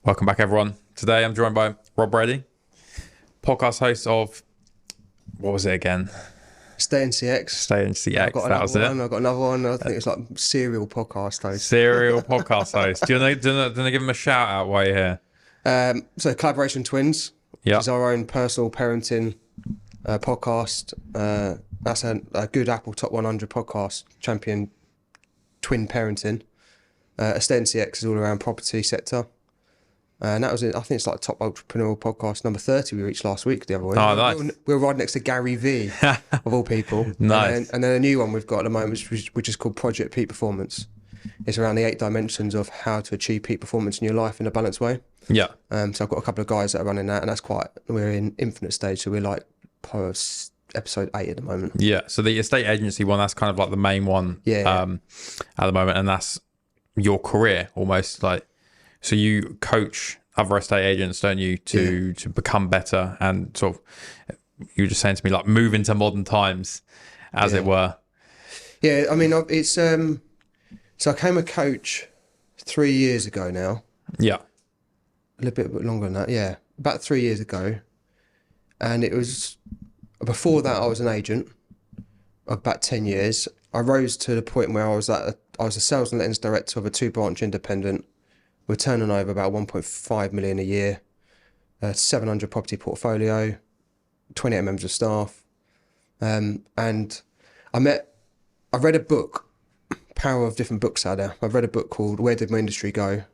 Welcome back, everyone. Today I'm joined by Rob Brady, podcast host of, what was it again? Stay in CX. Stay in CX, that was it. I've got another one. I think it's like serial podcast host. Serial podcast host. Do you want to give him a shout out while you're here? So Collaboration Twins, Yeah. which is our own personal parenting podcast. That's a good Apple Top 100 podcast, champion twin parenting. Stay in CX is all around property sector. And that was it. I think it's like top entrepreneurial podcast number 30 we reached last week, the other way. Oh, nice. We were right next to Gary V, of all people. Nice. And then a new one we've got at the moment, which is called Project Peak Performance. It's around the 8 dimensions of how to achieve peak performance in your life in a balanced way. Yeah. So I've got a couple of guys that are running that, and we're in infinite stage, so we're like episode 8 at the moment. Yeah. So the estate agency one, that's kind of like the main one Yeah. at the moment. And that's your career almost like. So you coach other estate agents, don't you, to become better and sort of, you were just saying to me, like move into modern times, as it were. Yeah, I mean, it's so I became a coach 3 years ago now. Yeah. A little bit longer than that, yeah. About 3 years ago. And it was, before that I was an agent of about 10 years. I rose to the point where I was a sales and lettings director of a 2-branch independent. We're turning over about 1.5 million a year, 700 property portfolio, 28 members of staff. And I read a book, power of different books out there. I've read a book called Where Did My Industry Go?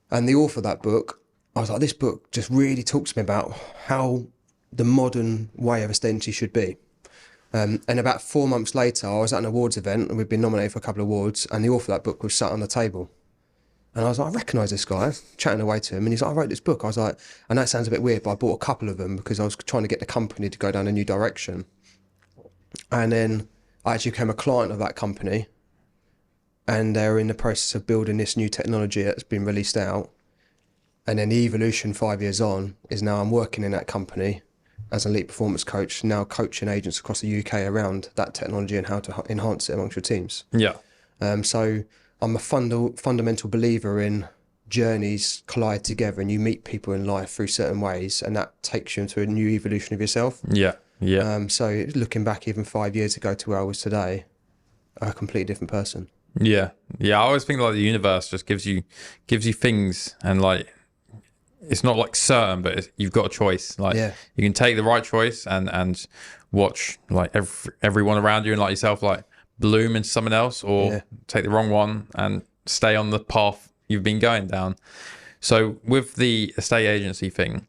And the author of that book, I was like, this book just really talks to me about how the modern way of estate agency should be. And about 4 months later, I was at an awards event and we'd been nominated for a couple of awards, and the author of that book was sat on the table. And I was like, I recognise this guy, chatting away to him. And he's like, I wrote this book. I was like, I know it sounds a bit weird, but I bought a couple of them because I was trying to get the company to go down a new direction. And then I actually became a client of that company. And they're in the process of building this new technology that's been released out. And then the evolution 5 years on is now I'm working in that company as an elite performance coach, now coaching agents across the UK around that technology and how to enhance it amongst your teams. Yeah. So I'm a fundamental believer in journeys collide together, and you meet people in life through certain ways, and that takes you into a new evolution of yourself. Yeah. Yeah. So looking back even 5 years ago to where I was today, a completely different person. Yeah. Yeah. I always think like the universe just gives you things, and like, it's not like certain, but you've got a choice. Like you can take the right choice and watch like everyone around you and like yourself, like bloom into someone else, or take the wrong one and stay on the path you've been going down. So with the estate agency thing,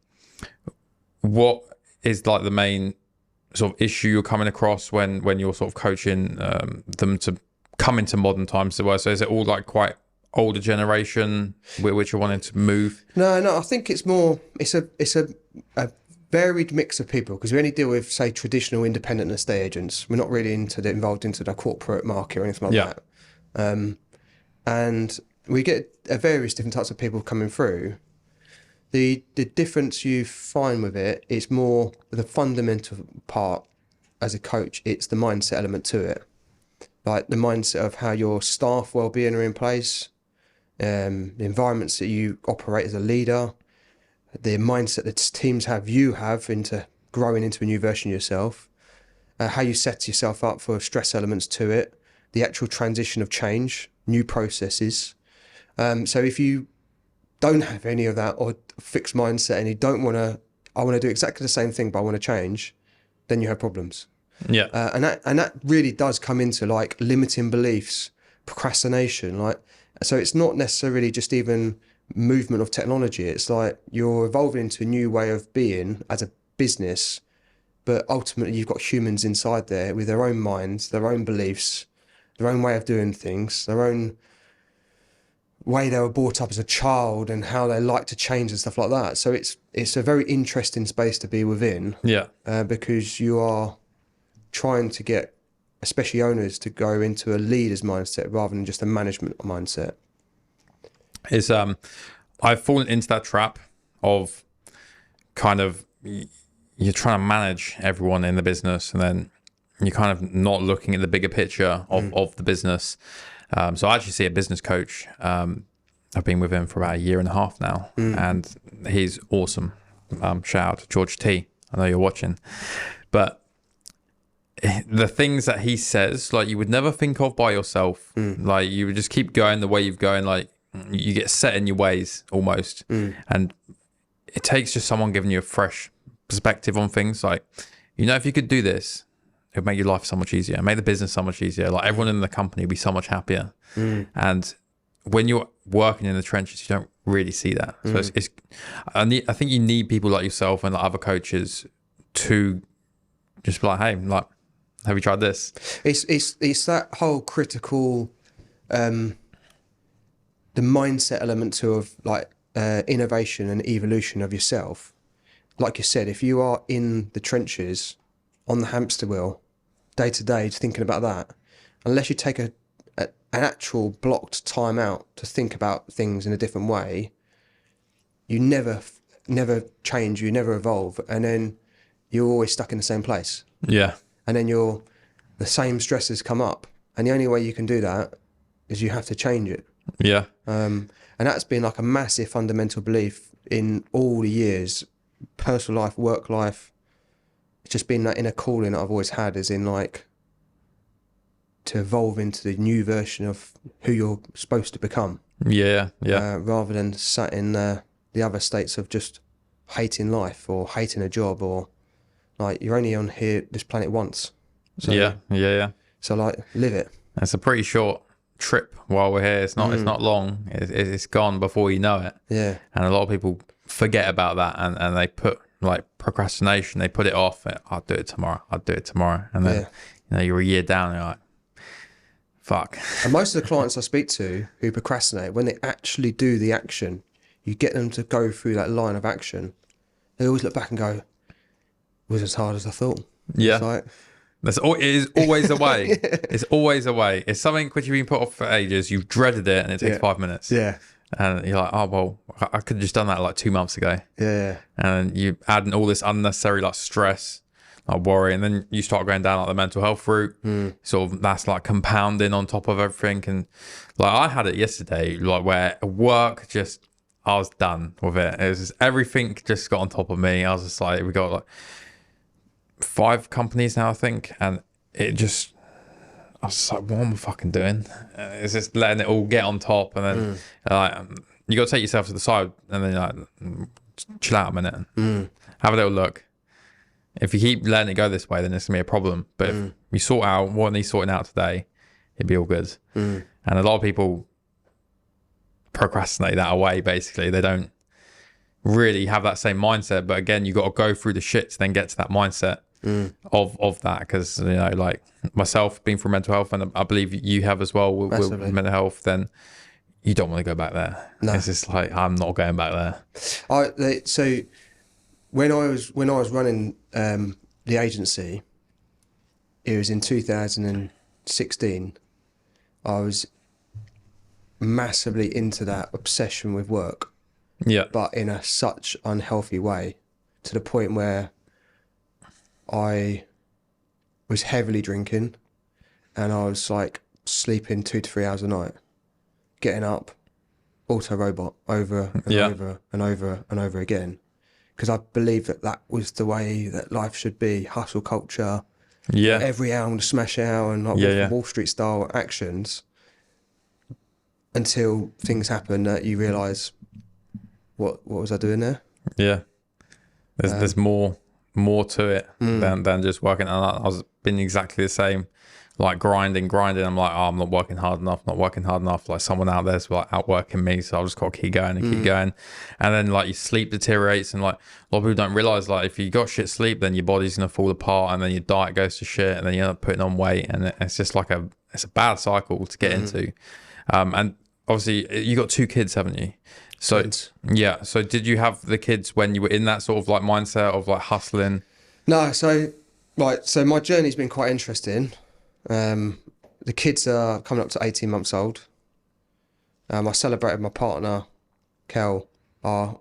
what is like the main sort of issue you're coming across when you're sort of coaching them to come into modern times? So is it all like quite older generation which you're wanting to move? No, I think it's more, it's a varied mix of people, because we only deal with, say, traditional independent estate agents. We're not really involved into the corporate market or anything like that. And we get various different types of people coming through. The difference you find with it is more the fundamental part as a coach. It's the mindset element to it, like the mindset of how your staff well-being are in place, the environments that you operate as a leader, the mindset that teams you have into growing into a new version of yourself, how you set yourself up for stress elements to it, the actual transition of change, new processes. So if you don't have any of that, or fixed mindset, and you don't I want to do exactly the same thing, but I want to change, then you have problems. Yeah. And that really does come into like limiting beliefs, procrastination, like, so it's not necessarily just even movement of technology. It's like you're evolving into a new way of being as a business, but ultimately you've got humans inside there with their own minds, their own beliefs, their own way of doing things, their own way they were brought up as a child, and how they like to change and stuff like that. So it's a very interesting space to be within. Yeah. Because you are trying to get especially owners to go into a leader's mindset rather than just a management mindset. Is I've fallen into that trap of kind of, you're trying to manage everyone in the business, and then you're kind of not looking at the bigger picture of the business. So I actually see a business coach I've been with him for about 1.5 years now, and he's awesome. Shout out to George T. I know you're watching, but the things that he says, like, you would never think of by yourself. Like, you would just keep going the way you're going. Like, you get set in your ways almost, and it takes just someone giving you a fresh perspective on things. Like, if you could do this, it would make your life so much easier, make the business so much easier. Like, everyone in the company would be so much happier. And when you're working in the trenches, you don't really see that. So I think you need people like yourself and like other coaches to just be like, hey, like, have you tried this? It's that whole critical, the mindset element of like innovation and evolution of yourself. Like you said, if you are in the trenches, on the hamster wheel, day to day, thinking about that, unless you take an actual blocked time out to think about things in a different way, you never change, you never evolve, and then you're always stuck in the same place. Yeah. And then the same stresses come up, and the only way you can do that is you have to change it. Yeah. And that's been like a massive fundamental belief in all the years, personal life, work life. It's just been that inner calling that I've always had, is in like to evolve into the new version of who you're supposed to become. Yeah. Rather than sat in the other states of just hating life or hating a job, or like, you're only on this planet once. So, yeah. So like, live it. It's a pretty short trip while we're here. It's not long. It's gone before you know it. Yeah. And a lot of people forget about that, and they put like procrastination. They put it off. I'll do it tomorrow. And then you're a year down. And you're like, fuck. And most of the clients I speak to who procrastinate, when they actually do the action, you get them to go through that line of action, they always look back and go, it was as hard as I thought. Yeah. It's like, it is always a way. It's always a way. It's something which you've been put off for ages. You've dreaded it, and it takes 5 minutes. Yeah. And you're like, oh, well, I could have just done that like 2 months ago. Yeah. And you add in all this unnecessary like stress, like worry, and then you start going down like the mental health route. Sort of, that's like compounding on top of everything. And like, I had it yesterday, like, where work just, I was done with it. It was just, everything just got on top of me. I was just like, we got like 5 companies now, I think, and it just, I was like, what am I fucking doing? It's just letting it all get on top, and then like, you got to take yourself to the side, and then like, chill out a minute, have a little look. If you keep letting it go this way, then it's gonna be a problem. But if you sort out what needs sorting out today, it'd be all good. And a lot of people procrastinate that away. Basically, they don't really have that same mindset. But again, you got to go through the shit to then get to that mindset of that. Because like myself, being through mental health, and I believe you have as well with mental health, then you don't want to go back there. No. It's just like, I'm not going back there. So when I was running the agency, it was in 2016. I was massively into that obsession with work. Yeah. But in such unhealthy way, to the point where I was heavily drinking, and I was like sleeping 2 to 3 hours a night, getting up, auto robot over and over and over and over again. Because I believed that was the way that life should be, hustle culture. Yeah. Every hour to smash out, and like Wall Street style actions, until things happen that you realise, what was I doing there? Yeah. There's more to it than just working. And I was been exactly the same, like grinding. I'm like, oh, I'm not working hard enough. Like, someone out there's like outworking me, so I've just got to keep going and keep going. And then like your sleep deteriorates, and like a lot of people don't realize, like, if you got shit sleep, then your body's gonna fall apart, and then your diet goes to shit, and then you end up putting on weight, and it's just like it's a bad cycle to get into. And obviously you got 2 kids, haven't you? So yeah. So did you have the kids when you were in that sort of like mindset of like hustling? No. So my journey's been quite interesting. The kids are coming up to 18 months old. I celebrated my partner, Kel, our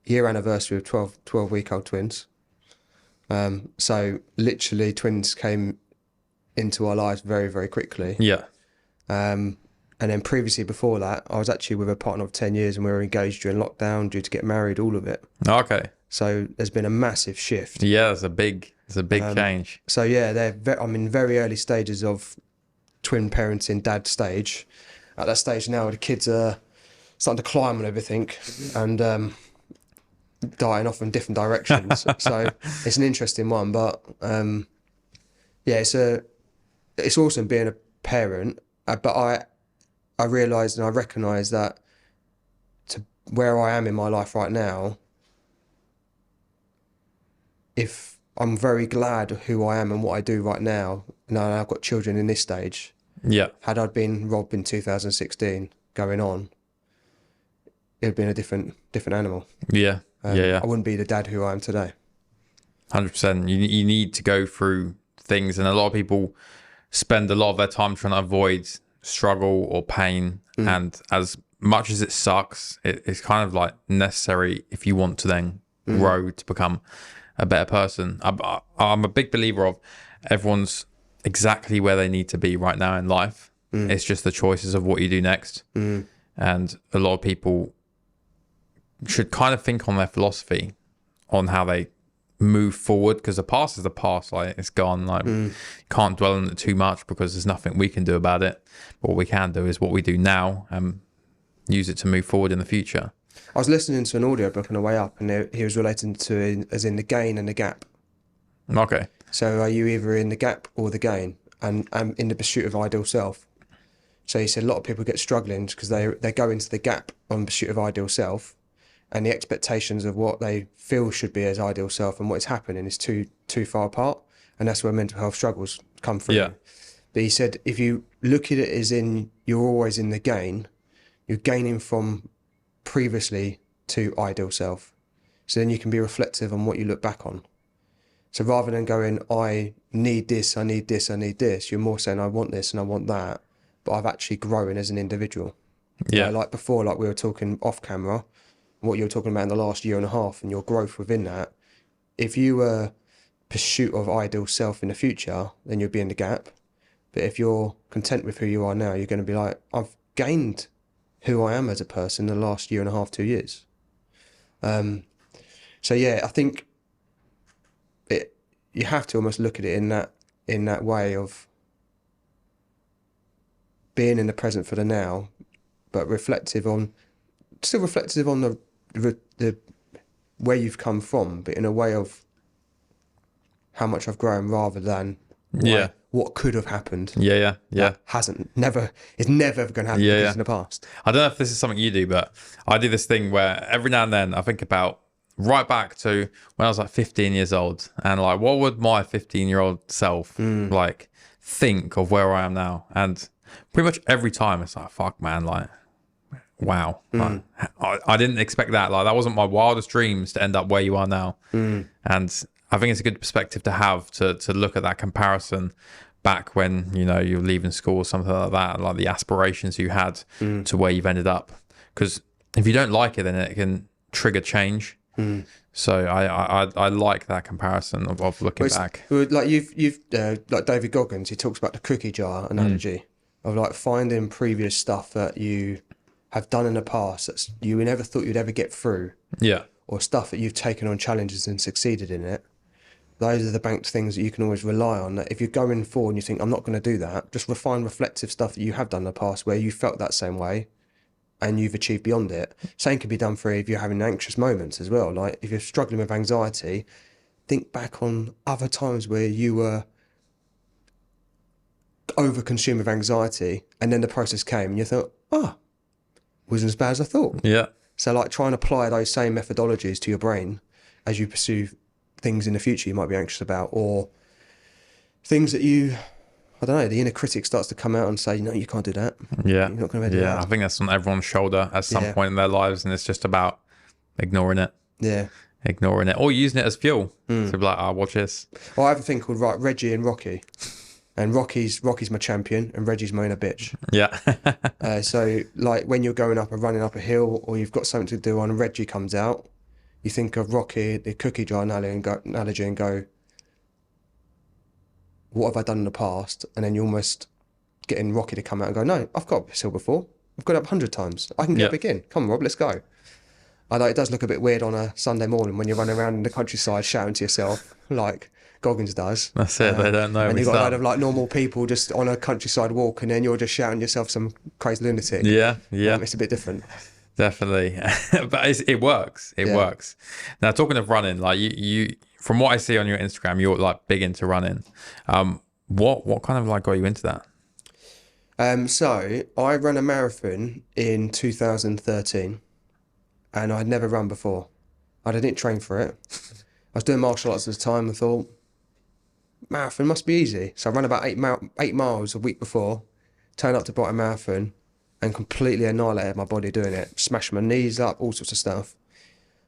year anniversary of 12-week-old twins. So literally twins came into our lives very, very quickly. Yeah. And And then previously before that, I was actually with a partner of 10 years and we were engaged during lockdown, due to get married, all of it. Okay. So there's been a massive shift. Yeah, it's a big change. So yeah, I'm in very early stages of twin parenting dad stage. At that stage now, the kids are starting to climb on everything and dying off in different directions. So it's an interesting one, but yeah, it's awesome being a parent. But I realised and I recognise that to where I am in my life right now, if I'm very glad of who I am and what I do right now, now I've got children in this stage. Yeah. Had I been Rob in 2016 going on, it would have been a different animal. Yeah. Yeah. I wouldn't be the dad who I am today. 100%. You need to go through things, and a lot of people spend a lot of their time trying to avoid struggle or pain. And as much as it sucks, it's kind of like necessary if you want to then grow to become a better person. I'm a big believer of everyone's exactly where they need to be right now in life. It's just the choices of what you do next. And a lot of people should kind of think on their philosophy on how they move forward, because the past is the past. Like, it's gone. Like, you can't dwell on it too much because there's nothing we can do about it. But what we can do is what we do now and use it to move forward in the future. I was listening to an audiobook on the way up, and he was relating to as in the gain and the gap. Okay. So are you either in the gap or the gain, and in the pursuit of ideal self? So he said a lot of people get struggling because they go into the gap on pursuit of ideal self, and the expectations of what they feel should be as ideal self and what is happening is too far apart, and that's where mental health struggles come from. Yeah. But he said if you look at it as in you're always in the gain, you're gaining from previously to ideal self. So then you can be reflective on what you look back on. So rather than going, I need this, I need this, I need this, you're more saying, I want this and I want that, but I've actually grown as an individual. Yeah. Like before, like we were talking off camera, what you were talking about in the last year and a half and your growth within that. If you were pursuit of ideal self in the future, then you'll be in the gap. But if you're content with who you are now, you're going to be like, I've gained who I am as a person in the last year and a half, 2 years. So yeah, I think you have to almost look at it in that way of being in the present for the now, but still reflective on the where you've come from, but in a way of how much I've grown rather than what could have happened. Yeah. That it's never going to happen because in the past. I don't know if this is something you do, but I do this thing where every now and then I think about right back to when I was like 15 years old, and like, what would my 15-year-old self like think of where I am now? And pretty much every time it's like, fuck man, like, wow. Like, I didn't expect that. Like, that wasn't my wildest dreams to end up where you are now. And I think it's a good perspective to have to look at that comparison back when, you know, you're leaving school or something like that, like the aspirations you had to where you've ended up. Because if you don't like it, then it can trigger change. So I like that comparison of looking back. Like you've like David Goggins, he talks about the cookie jar analogy of like finding previous stuff that you have done in the past that you never thought you'd ever get through. Yeah. Or stuff that you've taken on challenges and succeeded in it. Those are the banked things that you can always rely on. That if you're going forward and you think, I'm not going to do that, just refine reflective stuff that you have done in the past where you felt that same way and you've achieved beyond it. Same can be done for if you're having anxious moments as well. Like if you're struggling with anxiety, think back on other times where you were overconsumed with anxiety and then the process came and you thought, wasn't as bad as I thought. Yeah. So like try and apply those same methodologies to your brain as you pursue things in the future you might be anxious about, or things that I don't know, the inner critic starts to come out and say, no, you can't do that. Yeah. You're not going to do that. Yeah, I think that's on everyone's shoulder at some point in their lives, and it's just about ignoring it. Yeah. Ignoring it, or using it as fuel. To be like, watch this. Well, I have a thing called Reggie and Rocky. And Rocky's my champion and Reggie's my inner bitch. Yeah. So like when you're going up and running up a hill or you've got something to do and Reggie comes out, you think of Rocky, the cookie jar analogy and go, what have I done in the past? And then you almost getting Rocky to come out and go, no, I've got up this hill before. I've got it up 100 times. I can get up again. Come on, Rob, let's go. Although it does look a bit weird on a Sunday morning when you're running around in the countryside shouting to yourself like Goggins does. That's it. They don't know. And you've got a load of like normal people just on a countryside walk, and then you're just shouting yourself some crazy lunatic. Yeah. It's a bit different. Definitely. But it works. It works. Now, talking of running, like you, from what I see on your Instagram, you're like big into running. What kind of like got you into that? So I ran a marathon in 2013. And I'd never run before. I didn't train for it. I was doing martial arts at the time and thought, marathon must be easy. So I ran about 8 miles a week before, turned up to Brighton Marathon and completely annihilated my body doing it. Smashed my knees up, all sorts of stuff.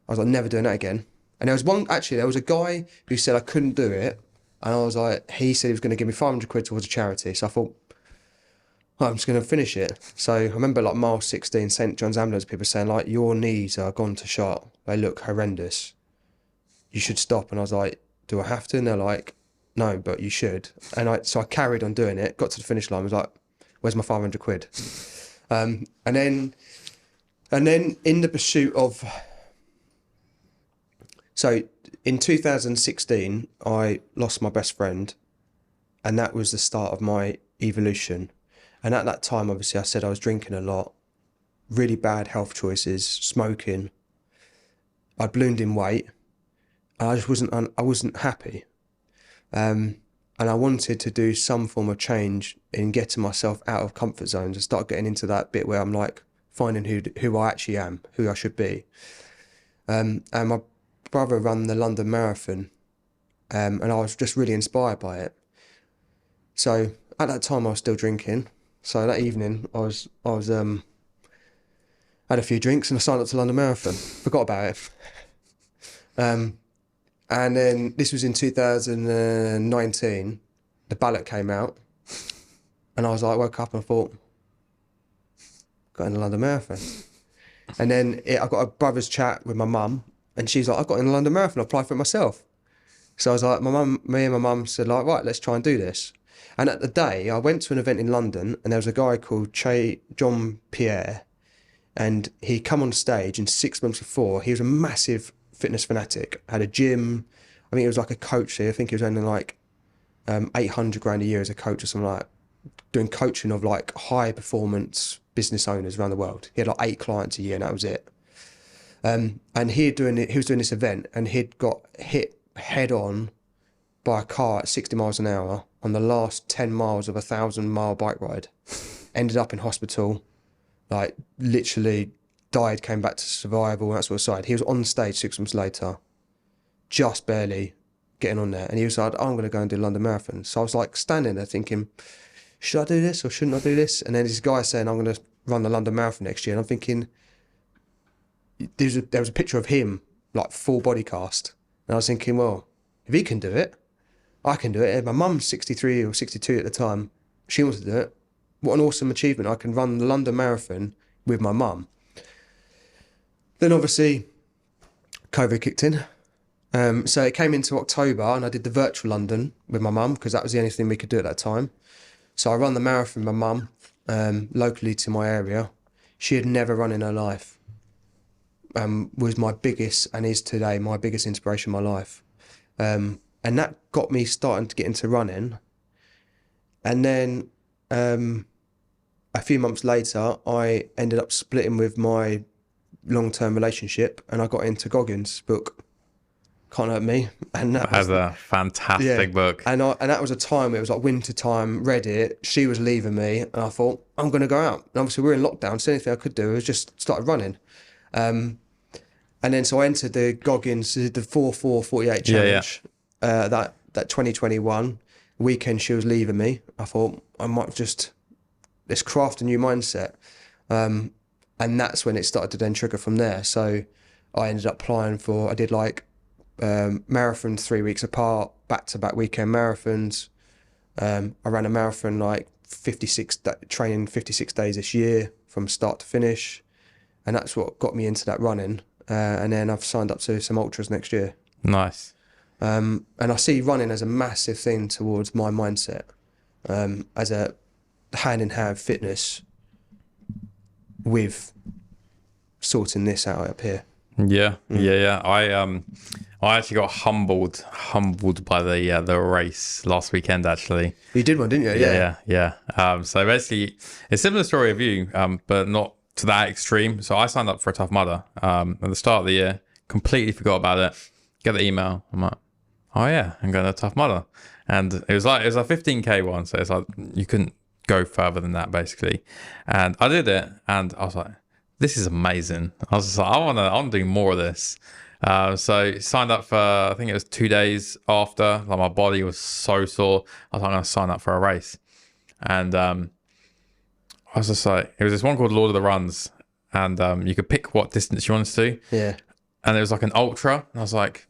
I was like, never doing that again. And there was a guy who said I couldn't do it. And I was like, he said he was going to give me 500 quid towards a charity. So I thought, I'm just going to finish it. So I remember like mile 16, St. John's Ambulance, people saying like, your knees are gone to shot. They look horrendous. You should stop. And I was like, do I have to? And they're like, no, but you should. So I carried on doing it, got to the finish line, was like, where's my 500 quid? And then in the pursuit of, so in 2016, I lost my best friend, and that was the start of my evolution. And at that time, obviously, I said I was drinking a lot, really bad health choices, smoking. I ballooned in weight. And I just wasn't happy. And I wanted to do some form of change in getting myself out of comfort zones and start getting into that bit where I'm like finding who I actually am, who I should be. And my brother ran the London Marathon, and I was just really inspired by it. So at that time, I was still drinking. So that evening, I had a few drinks and I signed up to London Marathon. Forgot about it. And then this was in 2019. The ballot came out, and I was like, woke up and I thought, got in the London Marathon. And then I got a brother's chat with my mum, and she's like, I got in the London Marathon, I applied for it myself. So I was like, me and my mum said like, right, let's try and do this. And at the day, I went to an event in London, and there was a guy called John Pierre, and he come on stage, and 6 months before, he was a massive fitness fanatic, had a gym. I mean, he was like a coach here. I think he was earning like 800 grand a year as a coach or something like that, doing coaching of like high performance business owners around the world. He had like 8 clients a year, and that was it. And he was doing this event, and he'd got hit head on by a car at 60 miles an hour on the last 10 miles of a 1,000-mile bike ride. Ended up in hospital, like literally died, came back to survival, and that sort of side. He was on stage 6 months later, just barely getting on there. And he was like, oh, I'm going to go and do London Marathon. So I was like standing there thinking, should I do this or shouldn't I do this? And then this guy saying, I'm going to run the London Marathon next year. And I'm thinking, there was a picture of him, like full body cast. And I was thinking, well, if he can do it, I can do it. My mum's 63 or 62 at the time. She wants to do it. What an awesome achievement. I can run the London Marathon with my mum. Then obviously, COVID kicked in. So it came into October, and I did the virtual London with my mum because that was the only thing we could do at that time. So I ran the marathon with my mum, locally to my area. She had never run in her life. Was my biggest, and is today, my biggest inspiration in my life. And that got me starting to get into running. And then a few months later, I ended up splitting with my long-term relationship, and I got into Goggins' book, Can't Hurt Me. And that was a fantastic book. And that was a time, it was like winter time, read it, she was leaving me, and I thought, I'm going to go out. And obviously we were in lockdown, so anything I could do was just started running. And then so I entered the Goggins, the 4-4-48 challenge. That 2021 weekend, she was leaving me. I thought I might just, let's craft a new mindset. And that's when it started to then trigger from there. So I ended up applying I did like marathons 3 weeks apart, back-to-back weekend marathons. I ran a marathon like training 56 days this year from start to finish. And that's what got me into that running. And then I've signed up to some ultras next year. Nice. And I see running as a massive thing towards my mindset. hand in hand fitness with sorting this out up here. Yeah. I actually got humbled by the race last weekend. Actually, You did one, didn't you? yeah. So basically, it's a similar story of you, but not to that extreme. So I signed up for a Tough Mudder at the start of the year. Completely forgot about it. Get the email. I'm like, oh yeah, I'm going to Tough Mudder, and it was a 15K one. So it's like you couldn't go further than that basically. And I did it, and I was like, this is amazing. I was just like, I want to do more of this. So signed up for, I think it was 2 days after, like my body was so sore. I was like, I'm going to sign up for a race. And I was just like, it was this one called Lord of the Runs. And you could pick what distance you wanted to do. Yeah. And it was like an ultra. And I was like,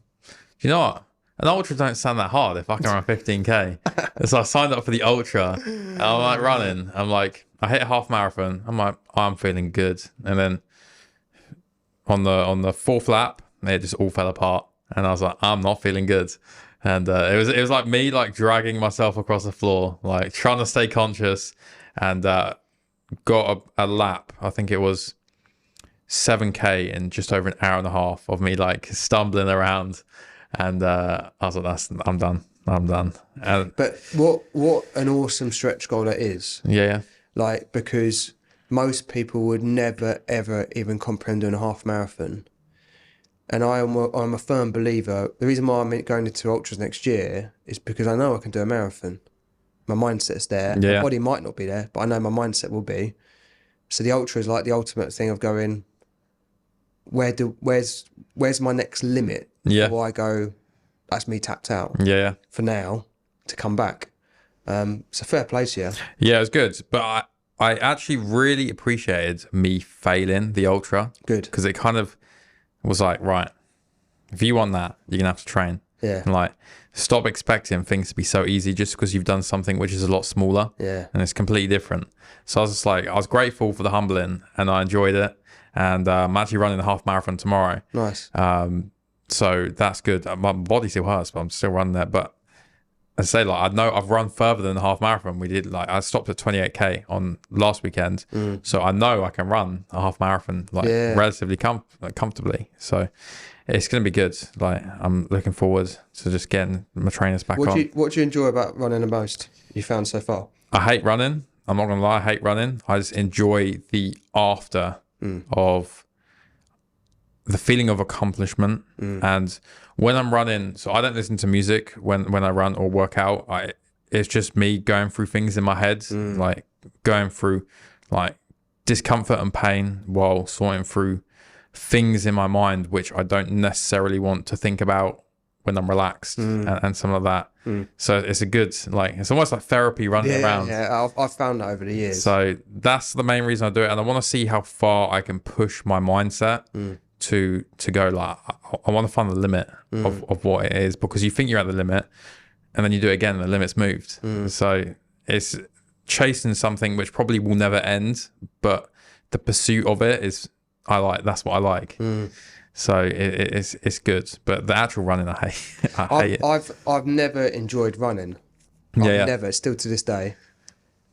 you know what? An ultra don't sound that hard if I can run 15K. So I signed up for the ultra. And I'm like running. I'm like, I hit a half marathon. I'm like, I'm feeling good. And then on the fourth lap, it just all fell apart. And I was like, I'm not feeling good. And it was like me like dragging myself across the floor, like trying to stay conscious, and got a lap. I think it was 7K in just over an hour and a half of me like stumbling around. And I was like, I'm done. And, but what an awesome stretch goal that is. Yeah. Like, because most people would never, ever even comprehend doing a half marathon. And I'm a firm believer. The reason why I'm going into ultras next year is because I know I can do a marathon. My mindset's there. Yeah. My body might not be there, but I know my mindset will be. So the ultra is like the ultimate thing of going, where's my next limit? Yeah. Before I go, that's me tapped out. Yeah. For now, to come back. So fair play to you. Yeah, it was good. But I actually really appreciated me failing the ultra. Good. Because it kind of was like, right, if you want that, you're gonna have to train. Yeah. And like, stop expecting things to be so easy just because you've done something which is a lot smaller. Yeah. And it's completely different. So I was just like, I was grateful for the humbling, and I enjoyed it. And I'm actually running a half marathon tomorrow. Nice. So that's good. My body still hurts, but I'm still running that. But I say, like, I know I've run further than the half marathon. We did, like, I stopped at 28K on last weekend. So I know I can run a half marathon, like, relatively comfortably. So it's going to be good. Like, I'm looking forward to just getting my trainers back on. What do you enjoy about running the most you found so far? I hate running. I'm not going to lie. I hate running. I just enjoy the after of the feeling of accomplishment. And when I'm running, so I don't listen to music when I run or work out. It's just me going through things in my head, like going through like discomfort and pain while sorting through things in my mind which I don't necessarily want to think about when I'm relaxed and some of that. So it's a good, like, it's almost like therapy running around. Yeah, I've found that over the years. So that's the main reason I do it. And I want to see how far I can push my mindset to go, like, I want to find the limit of what it is, because you think you're at the limit and then you do it again and the limit's moved. So it's chasing something which probably will never end, but the pursuit of it is, that's what I like. So it's good, but the actual running, I hate it. I've never enjoyed running. Never, still to this day.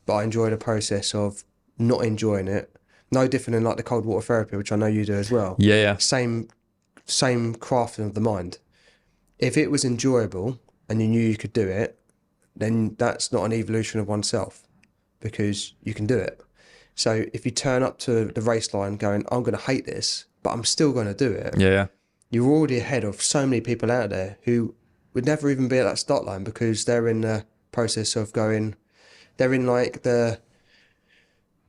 But I enjoy the process of not enjoying it. No different than like the cold water therapy, which I know you do as well. Yeah. Same crafting of the mind. If it was enjoyable and you knew you could do it, then that's not an evolution of oneself, because you can do it. So if you turn up to the race line going, I'm going to hate this, but I'm still going to do it. Yeah. You're already ahead of so many people out there who would never even be at that start line, because they're in the process of going, they're in like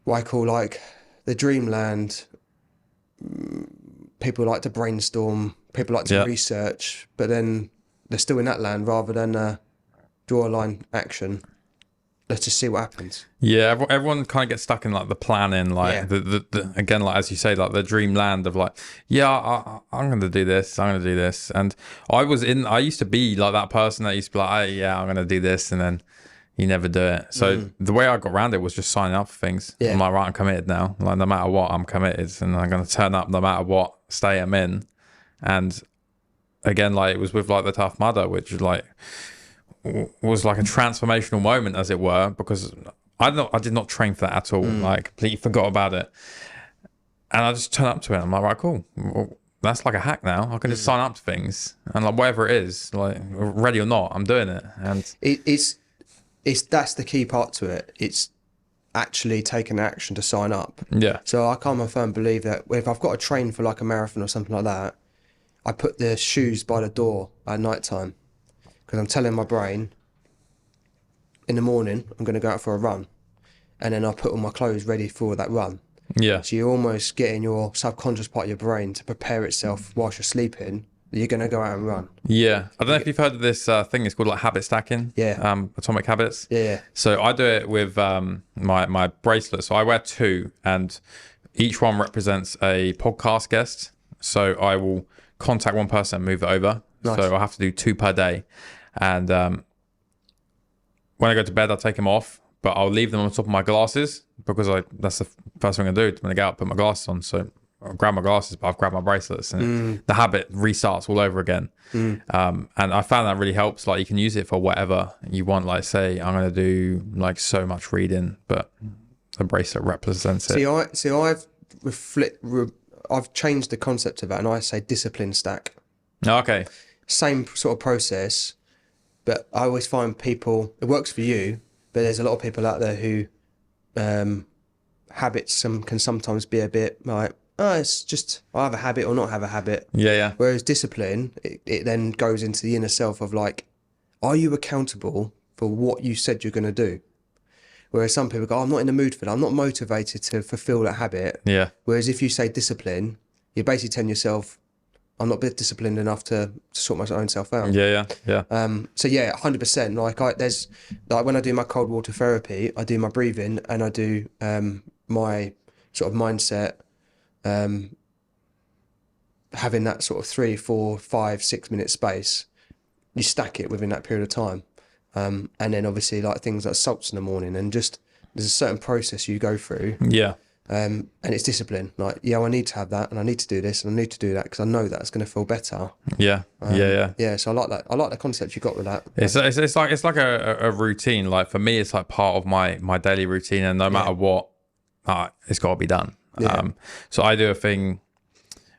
what I call like the dreamland. People like to brainstorm, people like to research, but then they're still in that land rather than draw a line action. Let's just see what happens. Yeah, everyone kind of gets stuck in like the planning, like the again, like as you say, like the dreamland of like, I'm going to do this, and I used to be like that person that used to be like, I'm going to do this, and then you never do it. So the way I got around it was just signing up for things. I'm like, right, I'm committed now. Like, no matter what, I'm committed, and I'm going to turn up no matter what state I'm in. And again, like it was with like the Tough Mudder, which was like a transformational moment, as it were, because I did not train for that at all. Like completely forgot about it. And I just turn up to it. I'm like, right, cool. Well, that's like a hack now. I can just sign up to things and like whatever it is, like ready or not, I'm doing it. And it's that's the key part to it. It's actually taking action to sign up. Yeah. So I'm a firm believer that if I've got to train for like a marathon or something like that, I put the shoes by the door at night time because I'm telling my brain in the morning I'm going to go out for a run, and then I put all my clothes ready for that run. Yeah. So you're almost getting your subconscious part of your brain to prepare itself whilst you're sleeping. You're going to go out and run. Yeah. I don't know if you've heard of this thing. It's called like habit stacking. Yeah. Atomic habits. Yeah. So I do it with my bracelet. So I wear two, and each one represents a podcast guest. So I will contact one person and move it over. Nice. So I have to do 2 per day. And when I go to bed, I'll take them off, but I'll leave them on top of my glasses because that's the first thing I do when I get out, put my glasses on. So I'll grab my glasses, but I've grabbed my bracelets, and the habit restarts all over again. And I found that really helps. Like you can use it for whatever you want. Like say I'm going to do like so much reading, but the bracelet represents it. I've changed the concept of that, and I say discipline stack. Okay. Same sort of process, but I always find people, it works for you, but there's a lot of people out there who habits can sometimes be a bit like, oh, it's just I have a habit or not have a habit. Yeah. Whereas discipline, it then goes into the inner self of like, are you accountable for what you said you're going to do? Whereas some people go, oh, I'm not in the mood for that. I'm not motivated to fulfill that habit. Yeah. Whereas if you say discipline, you're basically telling yourself, I'm not disciplined enough to sort my own self out. Yeah. So yeah, 100%. Like there's like when I do my cold water therapy, I do my breathing and I do my sort of mindset, having that sort of 3, 4, 5, 6 minute space. You stack it within that period of time. And then obviously like things like salts in the morning, and just there's a certain process you go through. Yeah. And it's discipline. Like, yeah, I need to have that, and I need to do this, and I need to do that because I know that it's going to feel better. Yeah. Yeah. So I like that. I like the concept you got with that. It's like a routine. Like for me, it's like part of my daily routine, and no matter what, it's got to be done. Yeah. So I do a thing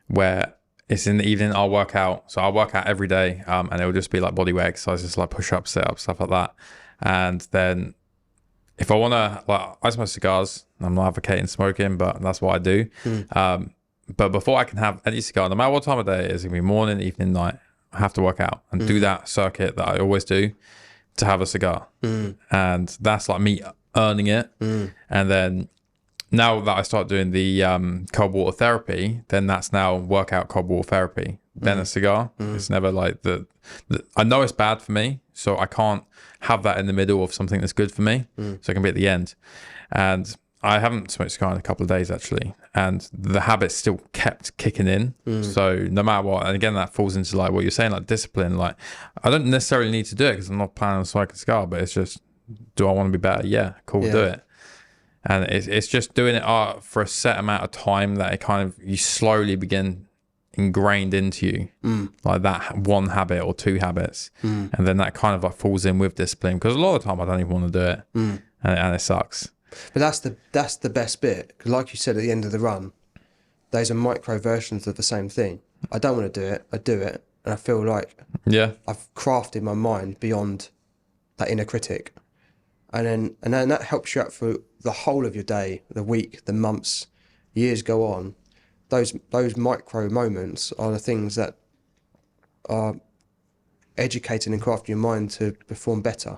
where it's in the evening. I'll work out. So I'll work out every day, and it'll just be like bodyweight exercises, like push ups, sit ups, stuff like that. And then if I want to, like, I smoke cigars. I'm not advocating smoking, but that's what I do. But before I can have any cigar, no matter what time of day it is, it's going to be morning, evening, night, I have to work out and do that circuit that I always do to have a cigar. And that's like me earning it. And then now that I start doing the cold water therapy, then that's now workout cold water therapy. Then a cigar. It's never like I know it's bad for me, so I can't have that in the middle of something that's good for me. So it can be at the end. And I haven't smoked a cigar in a couple of days actually, and the habit still kept kicking in. So no matter what, and again that falls into like what you're saying, like discipline. Like I don't necessarily need to do it because I'm not planning on smoking a cigar, but it's just, do I want to be better? Yeah, cool, do it. And it's just doing it for a set amount of time that it kind of, you slowly begin ingrained into you, like that one habit or 2 habits, and then that kind of like falls in with discipline, because a lot of the time I don't even want to do it, and it sucks. But that's the best bit, because like you said at the end of the run, those are micro versions of the same thing. I don't want to do it, I do it, and I feel like I've crafted my mind beyond that inner critic, and then that helps you out for the whole of your day, the week, the months, years go on. Those micro moments are the things that are educating and crafting your mind to perform better.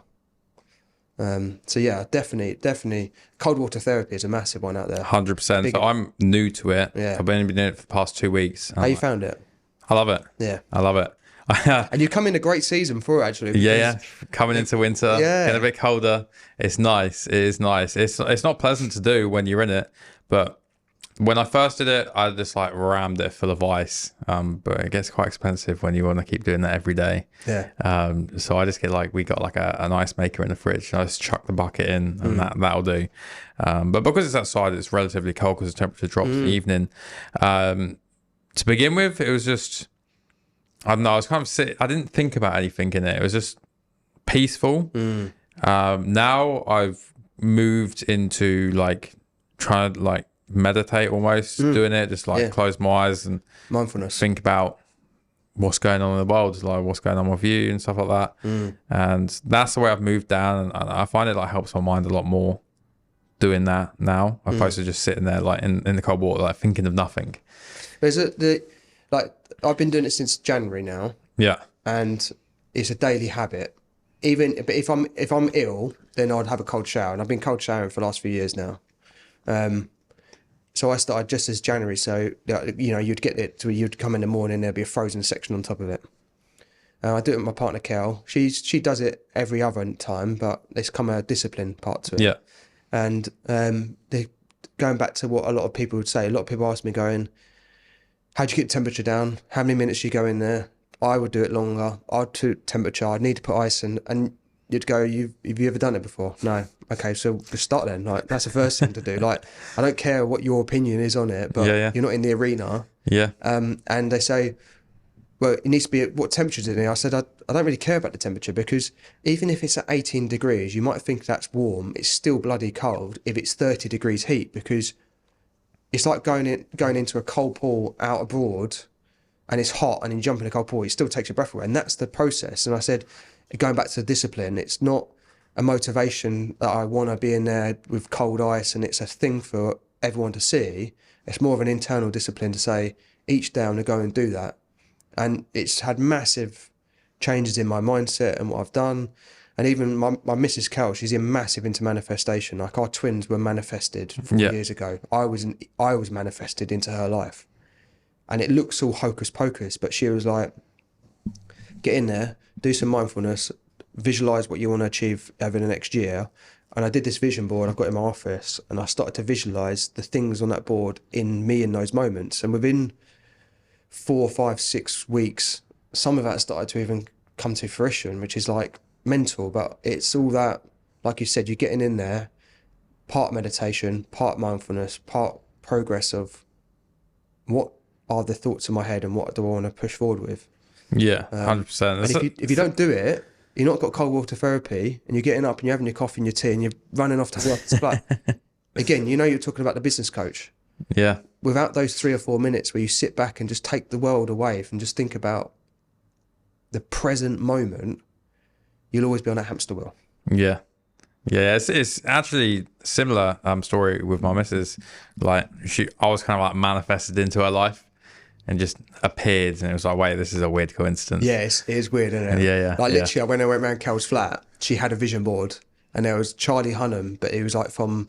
So yeah, definitely cold water therapy is a massive one out there. 100%. So I'm new to it. Yeah. I've only been doing it for the past 2 weeks. How you found it? I love it. Yeah. I love it. And you come in a great season for it, actually. Yeah. Coming into winter, getting a bit colder. It's nice. It is nice. It's not pleasant to do when you're in it, but when I first did it, I just like rammed it full of ice. But it gets quite expensive when you want to keep doing that every day. Yeah. So I just we got like an ice maker in the fridge, and I just chuck the bucket in, and that'll do. But because it's outside, it's relatively cold because the temperature drops in the evening. To begin with, it was just, I don't know, I was kind of I didn't think about anything in it. It was just peaceful. Now I've moved into like trying to like meditate almost, doing it, just like close my eyes and mindfulness, think about what's going on in the world, like what's going on with you and stuff like that. And that's the way I've moved down, and I find it like helps my mind a lot more doing that now, opposed to just sitting there like in the cold water, like thinking of nothing. There's like I've been doing it since January now. Yeah. And it's a daily habit. But if I'm ill, then I'd have a cold shower, and I've been cold showering for the last few years now. So I started just as January. So you know, you'd get it to you'd come in the morning, there'd be a frozen section on top of it. I do it with my partner Kel. She does it every other time, but there's come a discipline part to it. Yeah. And going back to what a lot of people would say, a lot of people ask me, going, how do you keep temperature down? How many minutes do you go in there? I would do it longer. I'd do temperature. I'd need to put ice in, and you'd go, have you ever done it before? No. Okay, so just start then. Like, that's the first thing to do. Like, I don't care what your opinion is on it, but you're not in the arena. Yeah. And they say, well, it needs to be at what temperature is it in? I said, I don't really care about the temperature, because even if it's at 18 degrees, you might think that's warm. It's still bloody cold if it's 30 degrees heat, because it's like going into a cold pool out abroad, and it's hot, and you jump in a cold pool, it still takes your breath away. And that's the process. And I said, going back to the discipline, it's not a motivation that I want to be in there with cold ice and it's a thing for everyone to see. It's more of an internal discipline to say, each day I'm going to go and do that. And it's had massive changes in my mindset and what I've done. And even my Mrs. Kel, she's massive into manifestation. Like, our twins were manifested 4 years ago. I was manifested into her life. And it looks all hocus pocus, but she was like, get in there, do some mindfulness, visualize what you want to achieve over the next year. And I did this vision board I've got in my office, and I started to visualize the things on that board in me in those moments. And within 4, 5, 6 weeks, some of that started to even come to fruition, which is like mental. But it's all that, like you said, you're getting in there, part meditation, part mindfulness, part progress of what are the thoughts in my head and what do I want to push forward with. Yeah, 100%. And if you don't do it, you're not got cold water therapy, and you're getting up and you're having your coffee and your tea and you're running off to work to play. Again, you know, you're talking about the business coach. Yeah. Without those 3 or 4 minutes where you sit back and just take the world away and just think about the present moment, you'll always be on a hamster wheel. Yeah. Yeah, it's actually similar story with my missus. Like, I was kind of like manifested into her life and just appeared, and it was like, wait, this is a weird coincidence. Yeah, it is weird, isn't it? Yeah. Like, literally, when I went around Kel's flat, she had a vision board, and there was Charlie Hunnam, but he was like from,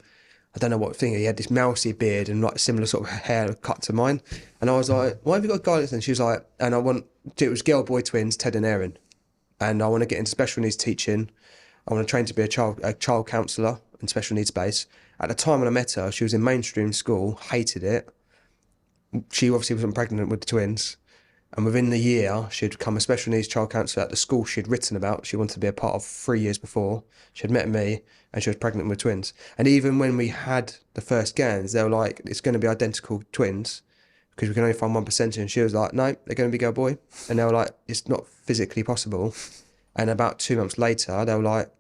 I don't know what thing, he had this mousy beard and like similar sort of hair cut to mine. And I was like, why have you got guidance? And she was like, and it was girl boy twins, Ted and Erin. And I want to get into special needs teaching. I want to train to be a child counsellor in special needs space. At the time when I met her, she was in mainstream school, hated it. She obviously wasn't pregnant with the twins. And within the year, she'd become a special needs child counsellor at the school she'd written about. She wanted to be a part of 3 years before. She had met me, and she was pregnant with twins. And even when we had the first scans, they were like, it's going to be identical twins because we can only find 1%. And she was like, no, they're going to be girl boy. And they were like, it's not physically possible. And about 2 months later, they were like,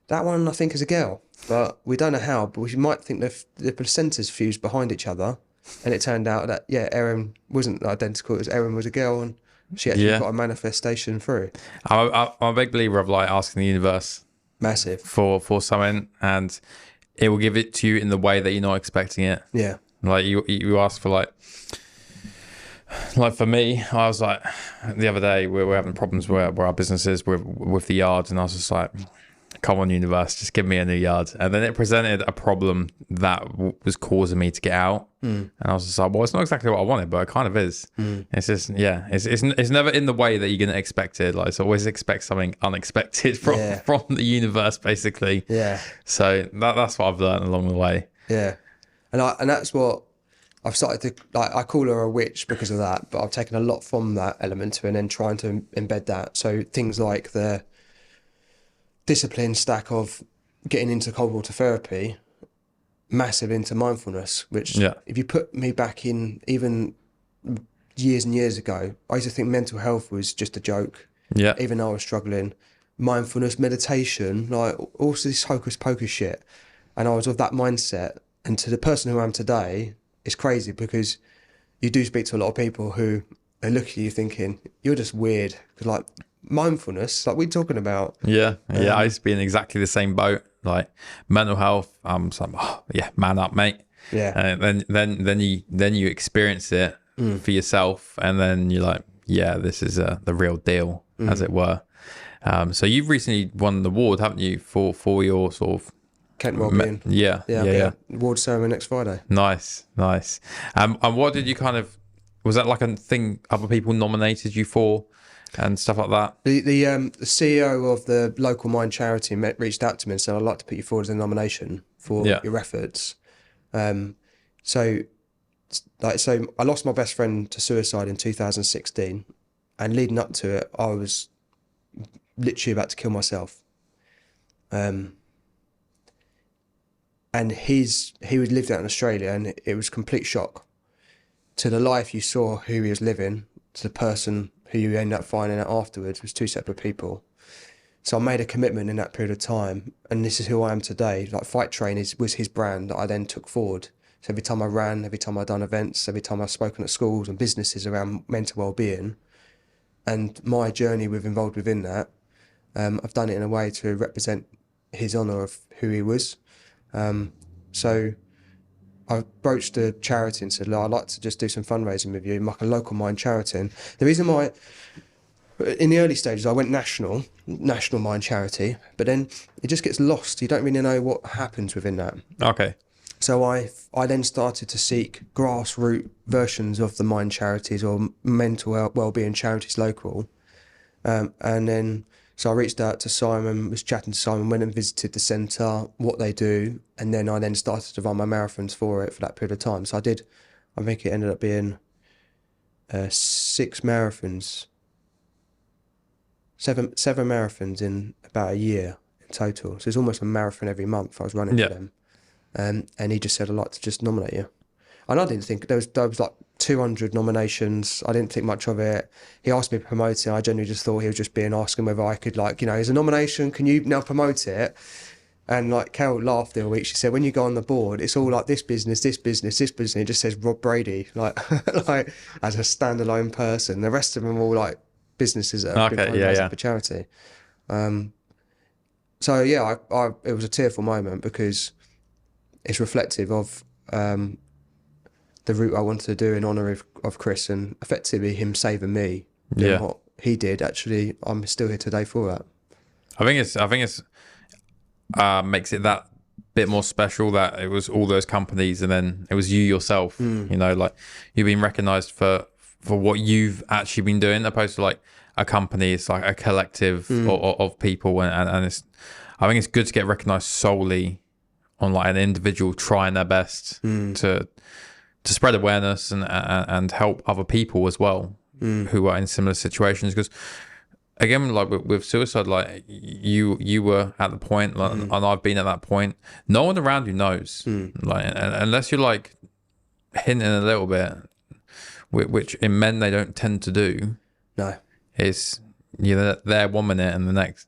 that one I think is a girl, but we don't know how, but we might think the placentas fused behind each other. And it turned out that, Erin wasn't identical. It was Erin was a girl, and she actually got a manifestation through. I'm a big believer of like asking the universe Massive. for something, and it will give it to you in the way that you're not expecting it. Yeah. Like you ask for like for me, I was like, the other day we were having problems where our business is with the yards, and I was just like, come on universe, just give me a new yard. And then it presented a problem that was causing me to get out. And I was just like, well, it's not exactly what I wanted, but it kind of is. It's just, it's never in the way that you're going to expect it. Like, it's always expect something unexpected from the universe, basically. Yeah. So that's what I've learned along the way. Yeah. And that's what I've started to, like, I call her a witch because of that, but I've taken a lot from that element to, and then trying to embed that. So things like the discipline stack of getting into cold water therapy, massive into mindfulness, which if you put me back in even years and years ago, I used to think mental health was just a joke. Yeah. Even though I was struggling. Mindfulness, meditation, like all this hocus pocus shit. And I was of that mindset. And to the person who I am today, it's crazy because you do speak to a lot of people who they look at you thinking, you're just weird. Because like mindfulness, like we're talking about. Yeah. I used to be in exactly the same boat. Like mental health, so I'm, oh, yeah, man up, mate. Yeah. And then you experience it for yourself, and then you're like, yeah, this is the real deal, as it were. So you've recently won the award, haven't you, for your sort of Kent Wellbeing. Yeah. Award ceremony next Friday. Nice. And what did you kind of, was that like a thing other people nominated you for and stuff like that? The CEO of the local mine charity reached out to me and said, I'd like to put you forward as a nomination for your efforts. So I lost my best friend to suicide in 2016, and leading up to it, I was literally about to kill myself. And he lived out in Australia, and it was complete shock to the life you saw, who he was living, to the person who you end up finding out afterwards was two separate people. So I made a commitment in that period of time, and this is who I am today. Like Fight Train was his brand that I then took forward. So every time I ran, every time I've done events, every time I've spoken at schools and businesses around mental well-being, and my journey involved within that, I've done it in a way to represent his honour of who he was. So I broached the charity and said, I'd like to just do some fundraising with you, like a local mine charity. And the reason why, in the early stages, I went national mine charity, but then it just gets lost. You don't really know what happens within that. Okay. So I then started to seek grassroots versions of the mine charities or mental wellbeing charities local. And then, so I reached out to Simon, was chatting to Simon, went and visited the centre, what they do, and then I started to run my marathons for that period of time. So I think it ended up being 6 marathons, seven marathons in about a year in total. So it's almost a marathon every month I was running for them. And he just said, I'd like to just nominate you. And I didn't think, there was like 200 nominations. I didn't think much of it. He asked me to promote it. I genuinely just thought he was just asking whether I could, like, as a nomination, can you now promote it? And like Carol laughed the other week. She said, when you go on the board, it's all like this business. It just says Rob Brady, like as a standalone person. The rest of them are all like businesses that have been fundraising for charity. So yeah, it was a tearful moment because it's reflective of the route I wanted to do in honour of Chris, and effectively him saving me. What he did, actually, I'm still here today for that. I think it's makes it that bit more special that it was all those companies and then it was you yourself. Like you've been recognised for what you've actually been doing, opposed to like a company. It's like a collective of people, and it's, I think it's good to get recognised solely on like an individual trying their best to spread awareness and help other people as well who are in similar situations. Because again, like with suicide, like you were at the point, like, and I've been at that point. No one around you knows, like, unless you're like hinting a little bit, which in men they don't tend to do. No, it's you're there 1 minute and the next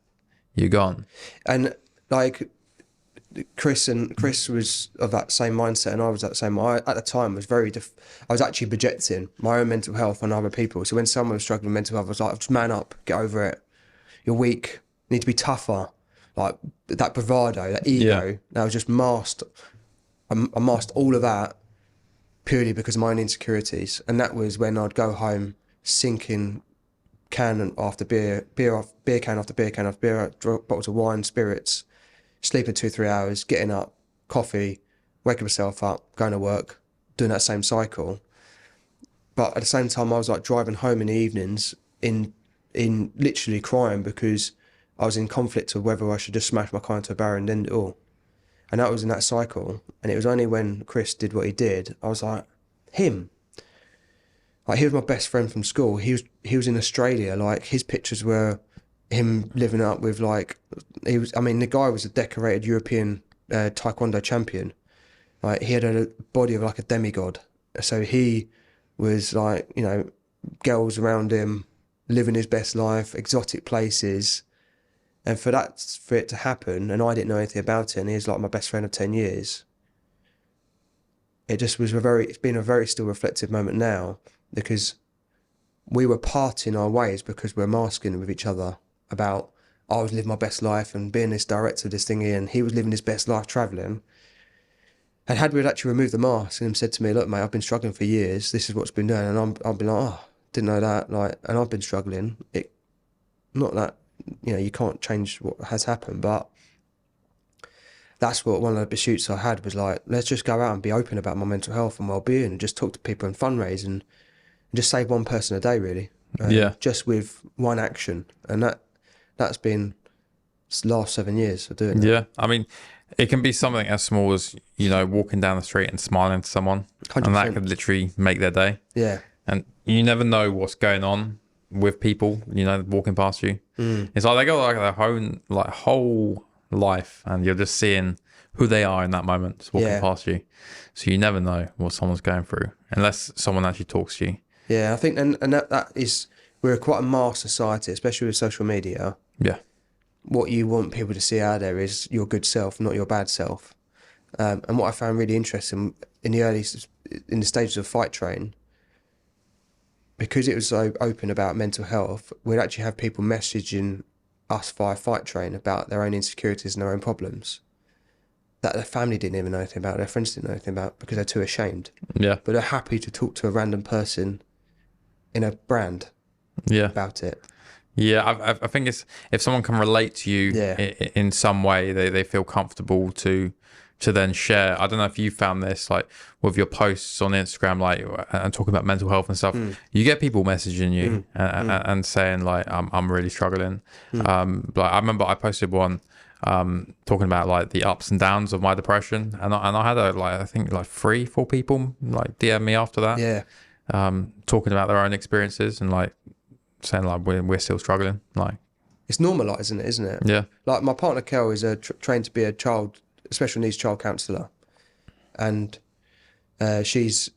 you're gone. And like Chris was of that same mindset, and I was that same. I at the time was I was actually projecting my own mental health on other people. So when someone was struggling with mental health, I was like, just man up, get over it. You're weak. You need to be tougher. Like that bravado, that ego. That was just masked. I masked all of that purely because of my own insecurities, and that was when I'd go home sinking can after beer can after beer can after beer, bottles of wine, spirits. Sleeping 2-3 hours, getting up, coffee, waking myself up, going to work, doing that same cycle. But at the same time, I was like driving home in the evenings in literally crying because I was in conflict of whether I should just smash my car into a barrier and end it all. And that was in that cycle. And it was only when Chris did what he did, I was like, him. Like he was my best friend from school. He was in Australia. Like his pictures were him living up with like, the guy was a decorated European taekwondo champion. Like he had a body of like a demigod. So he was like, girls around him, living his best life, exotic places. And for it to happen, and I didn't know anything about it, and he's like my best friend of 10 years, it just was it's been a very still reflective moment now, because we were parting our ways because we're masking with each other about, I was living my best life and being this director of this thingy, and he was living his best life travelling. And had we actually removed the mask and said to me, look, mate, I've been struggling for years, this is what's been done, and I'll be like, oh, didn't know that, like, and I've been struggling. Not that, you can't change what has happened, but that's what one of the pursuits I had was like, let's just go out and be open about my mental health and well-being, and just talk to people and fundraise and just save one person a day, really. Just with one action. And that's been the last 7 years of doing it. Yeah. I mean, it can be something as small as, walking down the street and smiling to someone. 100%. And that could literally make their day. Yeah. And you never know what's going on with people, walking past you. It's like they got like their whole life, and you're just seeing who they are in that moment, just walking past you. So you never know what someone's going through unless someone actually talks to you. Yeah, I think, and that is, we're quite a mass society, especially with social media. Yeah. What you want people to see out there is your good self, not your bad self. And what I found really interesting in the stages of Fight Train, because it was so open about mental health, we'd actually have people messaging us via Fight Train about their own insecurities and their own problems that their family didn't even know anything about, their friends didn't know anything about, because they're too ashamed. Yeah. But they're happy to talk to a random person in a brand about it. Yeah, I think it's, if someone can relate to you in some way, they feel comfortable to then share. I don't know if you found this, like with your posts on Instagram, like, and talking about mental health and stuff, you get people messaging you and saying like, I'm really struggling. Like I remember I posted one talking about like the ups and downs of my depression, and I had I think 3-4 people like DM me after that. Yeah. Talking about their own experiences and like saying like we're still struggling. Like it's normalising it, isn't it? Yeah. Like my partner Kel is trained to be a special needs child counsellor, and she's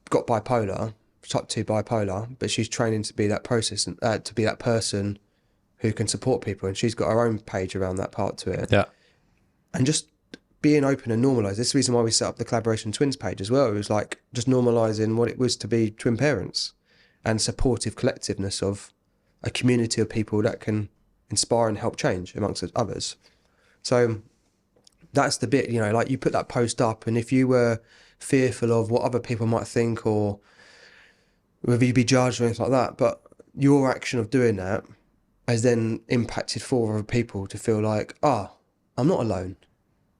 got bipolar, type 2 bipolar, but she's training to be that to be that person who can support people, and she's got her own page around that part to it. Yeah. And just being open and normalised. This is the reason why we set up the Collaboration Twins page as well. It was like just normalising what it was to be twin parents, and supportive collectiveness of a community of people that can inspire and help change amongst others. So that's the bit, like you put that post up, and if you were fearful of what other people might think or whether you'd be judged or anything like that, but your action of doing that has then impacted 4 other people to feel like, I'm not alone.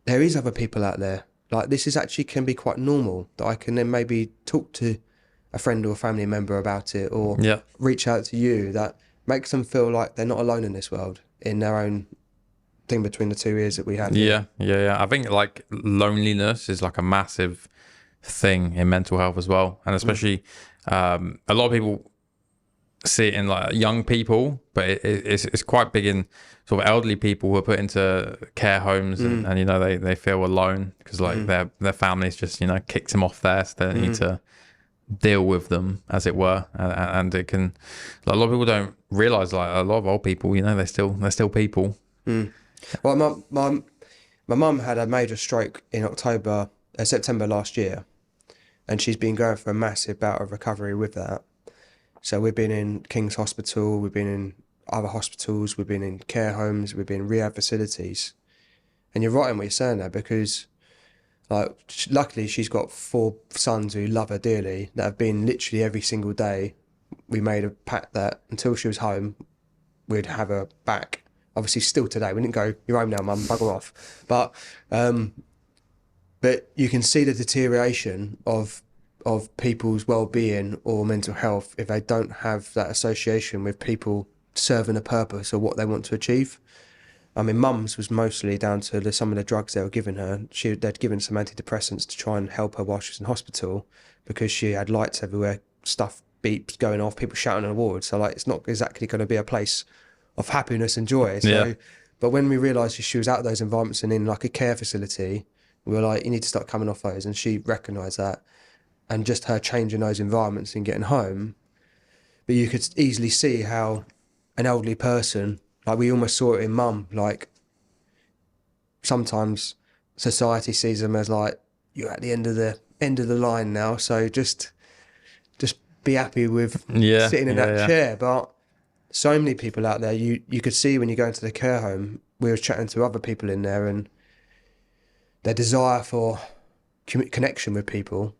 There is other people out there. Like this is actually can be quite normal, that I can then maybe talk to a friend or a family member about it, or reach out to you. That makes them feel like they're not alone in this world, in their own thing between the 2 ears that we have. Yeah. I think like loneliness is like a massive thing in mental health as well, and especially a lot of people see it in like young people, but it's quite big in sort of elderly people who are put into care homes, and they feel alone because like their families just kicked them off there, so they don't need to deal with them, as it were, and it can, like, a lot of people don't realize, like a lot of old people, they're still people. Well, my mum had a major stroke in September last year, and she's been going for a massive bout of recovery with that. So we've been in King's Hospital, we've been in other hospitals, we've been in care homes, we've been in rehab facilities. And you're right in what you're saying there, because like luckily she's got 4 sons who love her dearly, that have been literally every single day. We made a pact that until she was home, we'd have her back. Obviously still today, we didn't go, you're home now, mum, bugger off. But you can see the deterioration of people's well-being or mental health if they don't have that association with people serving a purpose or what they want to achieve. I mean, mum's was mostly down to some of the drugs they were giving her. They'd given some antidepressants to try and help her while she was in hospital, because she had lights everywhere, stuff beeps going off, people shouting on the ward. So like, it's not exactly going to be a place of happiness and joy. So, but when we realised she was out of those environments and in like a care facility, we were like, you need to start coming off those. And she recognised that. And just her changing those environments and getting home. But you could easily see how an elderly person Like we almost saw it in mum. Like sometimes society sees them as like, you're at the end of the line now, so just be happy with sitting in that chair. But so many people out there, you could see when you go into the care home, we were chatting to other people in there, and their desire for connection with people,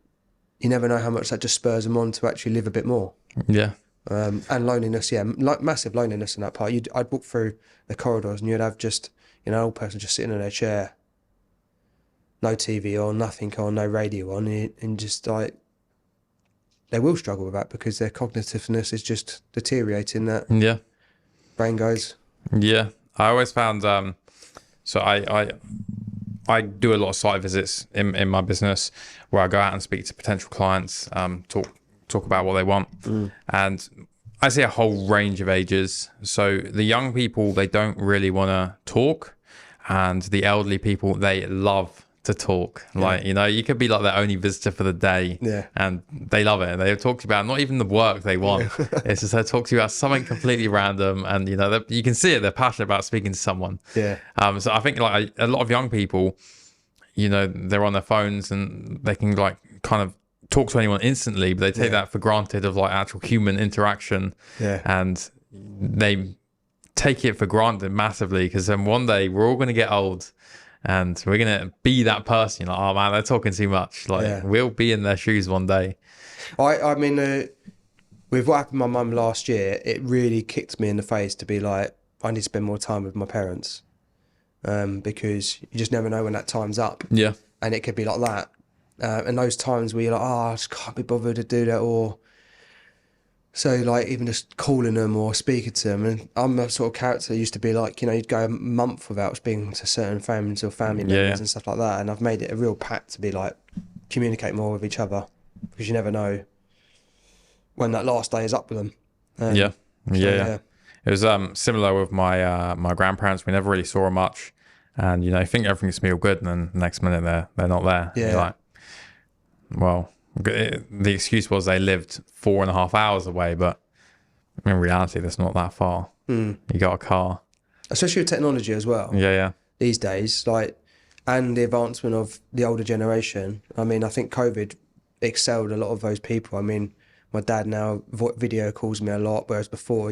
you never know how much that just spurs them on to actually live a bit more. Yeah. And loneliness, like massive loneliness in that part. I'd walk through the corridors and you'd have just, an old person just sitting in their chair, no TV on, nothing on, no radio on, and just like, they will struggle with that because their cognitiveness is just deteriorating. That brain goes. Yeah, I always found so I do a lot of site visits in my business where I go out and speak to potential clients, talk about what they want, and I see a whole range of ages. So the young people, they don't really want to talk, and the elderly people, they love to talk. Like, you could be like their only visitor for the day, and they love it. They talk to you about not even the work they want. It's just they talk to you about something completely random, and you can see it. They're passionate about speaking to someone. So I think like a lot of young people, they're on their phones and they can like kind of talk to anyone instantly, but they take that for granted of like actual human interaction, and they take it for granted massively, because then one day we're all going to get old. And we're going to be that person. Like, oh man, they're talking too much. Like, we'll be in their shoes one day. I mean, with what happened to my mum last year, it really kicked me in the face to be like, I need to spend more time with my parents. Because you just never know when that time's up. Yeah. And it could be like that. And those times where you're like, I just can't be bothered to do that. Or so like even just calling them or speaking to them. And I'm a sort of character that used to be like, you'd go a month without speaking to certain friends or family members and stuff like that. And I've made it a real pact to be like, communicate more with each other, because you never know when that last day is up with them. It was similar with my my grandparents. We never really saw them much, and I think everything's gonna be all good, and then the next minute they're not there. You're like, well, the excuse was they lived 4.5 hours away, but in reality, that's not that far. You got a car, especially with technology as well. These days, and the advancement of the older generation. I mean, I think COVID excelled a lot of those people. I mean, my dad now video calls me a lot, whereas before,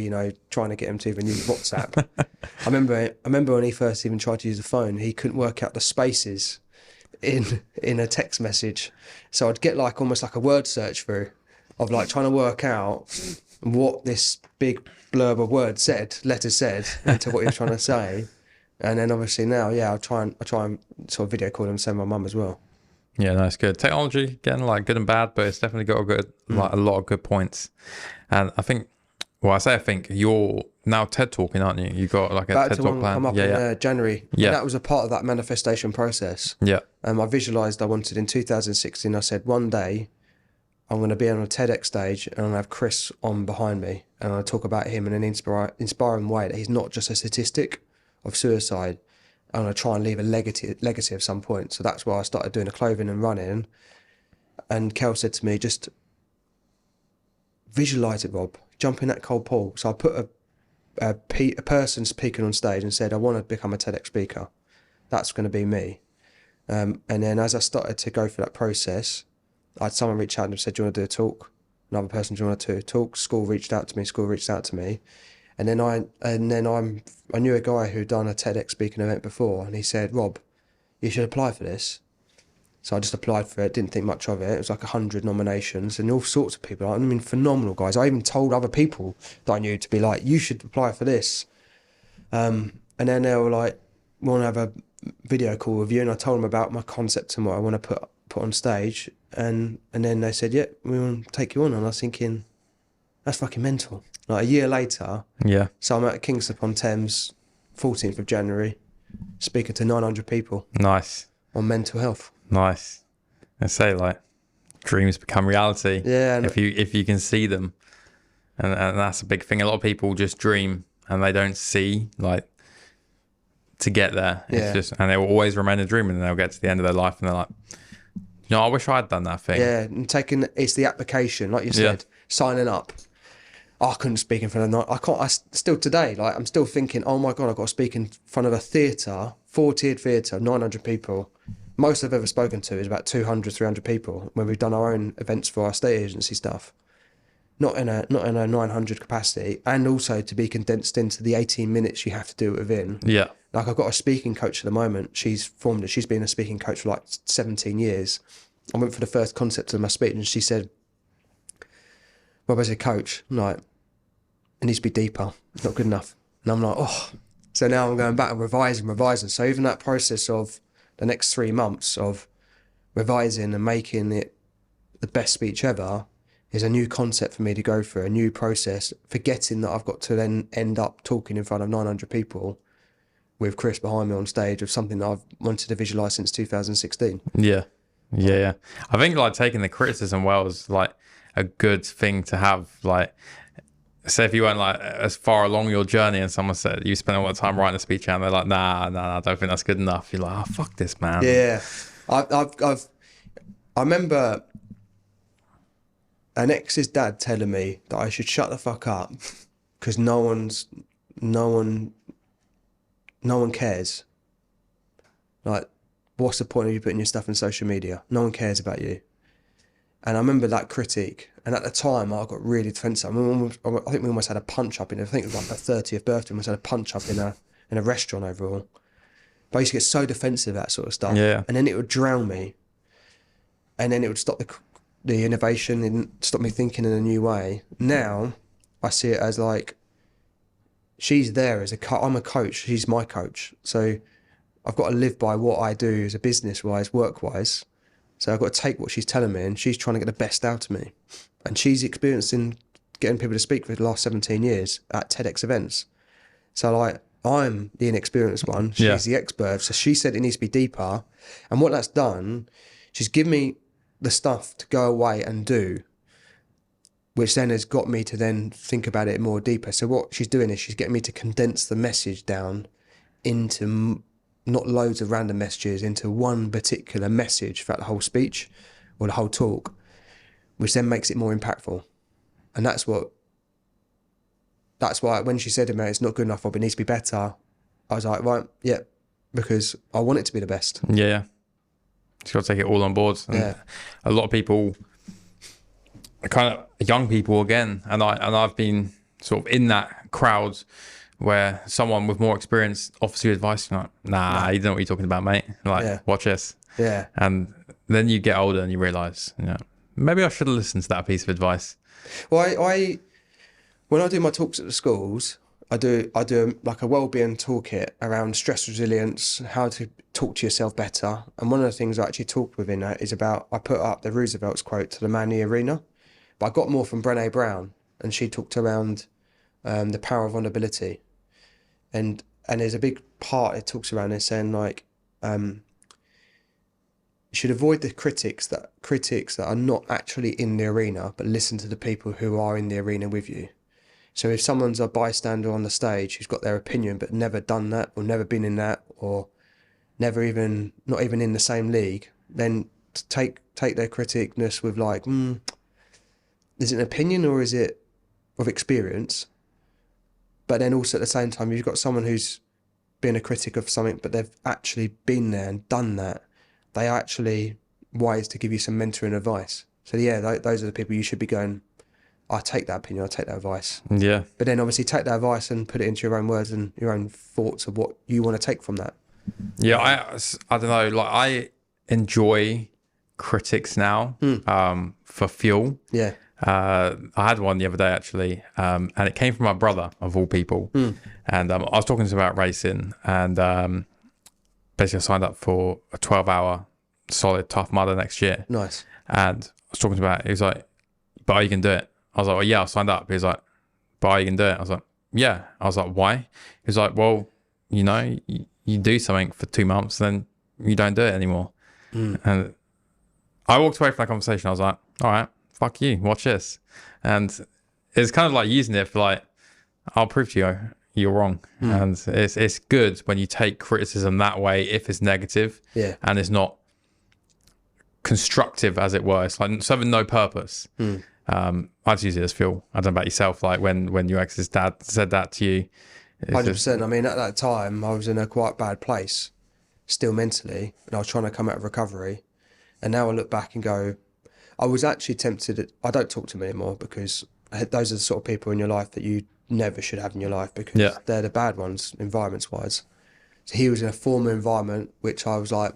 trying to get him to even use WhatsApp. I remember when he first even tried to use the phone, he couldn't work out the spaces in a text message. So I'd get almost like a word search through of trying to work out what this big blurb of letters said into what he was trying to say. And then obviously now, I try and sort of video call him and send my mum as well. Yeah, no, it's good. Technology, again, good and bad, but it's definitely got a lot of good points. And I think, you're now TED talking, aren't you? You got a TED talk plan. Come up in January. Yeah, and that was a part of that manifestation process. Yeah. I visualized I wanted in 2016. I said one day I'm going to be on a TEDx stage and I'm going to have Chris on behind me, and I'll talk about him in an inspiring way, that he's not just a statistic of suicide. I'm going to try and leave a legacy of some point. So that's why I started doing the clothing and running. And Kel said to me, just visualize it, Rob. Jump in that cold pool. So I put a person speaking on stage and said, I want to become a TEDx speaker. That's going to be me. And then as I started to go through that process, I had someone reach out and said, do you want to do a talk? Another person, do you want to do a talk? School reached out to me. And then I knew a guy who'd done a TEDx speaking event before, and he said, Rob, you should apply for this. So I just applied for it, didn't think much of it. It was 100 nominations and all sorts of people. I mean, phenomenal guys. I even told other people that I knew to be like, you should apply for this. And then they were like, we want to have a video call with you. And I told them about my concept and what I want to put on stage. And then they said, yeah, we want to take you on. And I was thinking, that's fucking mental. A year later, so I'm at Kingston upon Thames, 14th of January, speaking to 900 people. Nice. On mental health. Nice. I say dreams become reality. Yeah. If you can see them, and that's a big thing. A lot of people just dream and they don't see to get there. It's just, and they will always remain a dream, and they'll get to the end of their life and they're like, I wish I'd done that thing. Yeah, and it's the application, like you said, signing up. I couldn't speak in front of I can't. Still today, like I'm still thinking, oh my god, I've got to speak in front of a theatre, 4-tiered theatre, 900 people. Most I've ever spoken to is about 200, 300 people when we've done our own events for our estate agency stuff. Not in a 900 capacity, and also to be condensed into the 18 minutes you have to do it within. Yeah. Like I've got a speaking coach at the moment. She's been a speaking coach for like 17 years. I went for the first concept of my speech and she said, Rob, as a coach, like, it needs to be deeper. It's not good enough. And I'm like, oh. So now I'm going back and revising. So even that process of the next 3 months of revising and making it the best speech ever is a new concept for me to go through, a new process, forgetting that I've got to then end up talking in front of 900 people with Chris behind me on stage of something that I've wanted to visualise since 2016. Yeah. I think like taking the criticism well is like a good thing to have. Like, say if you weren't like as far along your journey and someone said you spent a lot of time writing a speech and they're like, nah, I don't think that's good enough. You're like, oh, fuck this, man. Yeah. I remember an ex's dad telling me that I should shut the fuck up because no one cares. Like, what's the point of you putting your stuff in social media? No one cares about you. And I remember that critique. And at the time, I got really defensive. I think we almost had a punch up I think it was like my 30th birthday. We almost had a punch up in a restaurant overall. But I used to get so defensive, that sort of stuff. Yeah. And then it would drown me. And then it would stop the innovation and stop me thinking in a new way. Now, I see it as like, she's there as I'm a coach. She's my coach. So I've got to live by what I do as a business-wise, work-wise. So I've got to take what she's telling me, and she's trying to get the best out of me. And she's experienced in getting people to speak for the last 17 years at TEDx events. So like, I'm the inexperienced one. She's the expert. So she said it needs to be deeper. And what that's done, she's given me the stuff to go away and do, which then has got me to then think about it more deeper. So what she's doing is she's getting me to condense the message down into not loads of random messages, into one particular message throughout the whole speech or the whole talk, which then makes it more impactful. And that's why when she said to me, it's not good enough, Rob, it needs to be better, I was like, right, yeah, because I want it to be the best. Yeah. Just got to take it all on board. And a lot of people, kind of young people again, and I've been sort of in that crowd where someone with more experience offers you advice. You're like, nah, you don't know what you're talking about, mate. Like, watch this. Yeah. And then you get older and you realise, maybe I should have listened to that piece of advice. Well, when I do my talks at the schools, I do like a wellbeing toolkit around stress resilience, how to talk to yourself better. And one of the things I actually talked within that is about, I put up the Roosevelt's quote to the man in the arena, but I got more from Brené Brown, and she talked around the power of vulnerability. And there's a big part it talks around it saying like, you should avoid the critics that are not actually in the arena, but listen to the people who are in the arena with you. So if someone's a bystander on the stage who's got their opinion but never done that or never been in that or not even in the same league, then take their criticness with like, is it an opinion or is it of experience? But then also at the same time, you've got someone who's been a critic of something, but they've actually been there and done that. They are actually wise to give you some mentoring advice. So yeah, those are the people you should be going, I take that opinion, I take that advice. Yeah. But then obviously take that advice and put it into your own words and your own thoughts of what you want to take from that. Yeah, I don't know, like I enjoy critics now for fuel. Yeah. I had one the other day actually, and it came from my brother of all people. And I was talking to him about racing, and basically I signed up for a 12-hour solid Tough Mudder next year. Nice. And I was talking about it. He was like, but are you can do it? I was like, well, yeah, I signed up. He was like, but are you can do it? I was like, yeah. I was like, why? He was like, well, you do something for 2 months, then you don't do it anymore. And I walked away from that conversation. I was like, all right, fuck you, watch this. And it's kind of like using it for like, I'll prove to you you're wrong. And it's good when you take criticism that way if it's negative and it's not constructive, as it were. It's like serving no purpose. I just use it as fuel. I don't know about yourself, like when your ex's dad said that to you. 100%. I mean, at that time, I was in a quite bad place, still mentally, and I was trying to come out of recovery. And now I look back and go, I was actually tempted. I don't talk to him anymore because those are the sort of people in your life that you never should have in your life because they're the bad ones, environments-wise. So he was in a former environment, which I was like,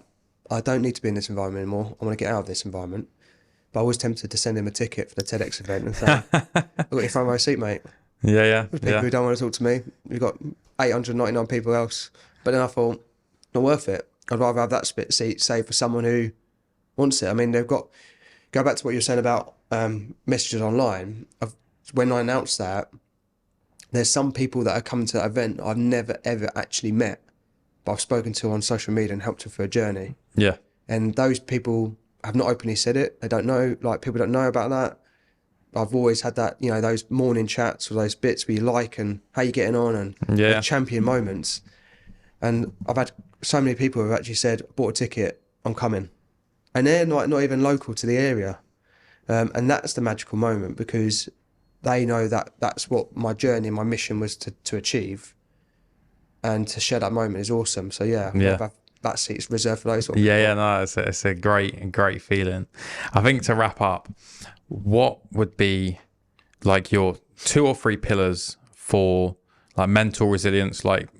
I don't need to be in this environment anymore. I want to get out of this environment. But I was tempted to send him a ticket for the TEDx event and say, I've got your front row seat, mate. Yeah. There's people who don't want to talk to me. We've got 899 people else. But then I thought, not worth it. I'd rather have that split seat, say, for someone who wants it. I mean, they've got, go back to what you were saying about messages online. When I announced that, there's some people that are coming to that event I've never, ever actually met, but I've spoken to on social media and helped them for a journey. Yeah. And those people have not openly said it. They don't know, like people don't know about that. I've always had that, you know, those morning chats or those bits where you like and how you getting on and champion moments. And I've had so many people who have actually said, bought a ticket, I'm coming. And they're not even local to the area. And that's the magical moment because they know that that's what my journey, my mission was to achieve. And to share that moment is awesome. So that seat's reserved for those. No, it's a great feeling. I think to wrap up, what would be like your 2 or 3 pillars for like mental resilience, like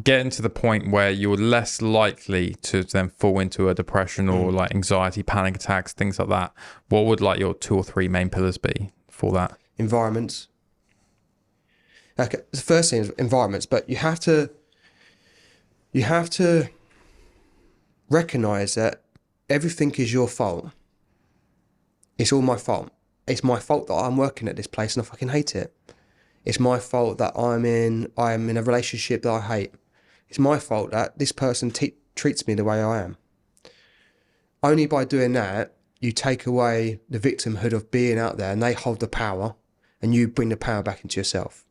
getting to the point where you're less likely to then fall into a depression or like anxiety, panic attacks, things like that? What would like your 2 or 3 main pillars be for that? Environments. Okay, the first thing is environments, but you have to recognize that everything is your fault. It's all my fault. It's my fault that I'm working at this place and I fucking hate it. It's my fault that I'm in a relationship that I hate. It's my fault that this person treats me the way I am. Only by doing that, you take away the victimhood of being out there and they hold the power and you bring the power back into yourself.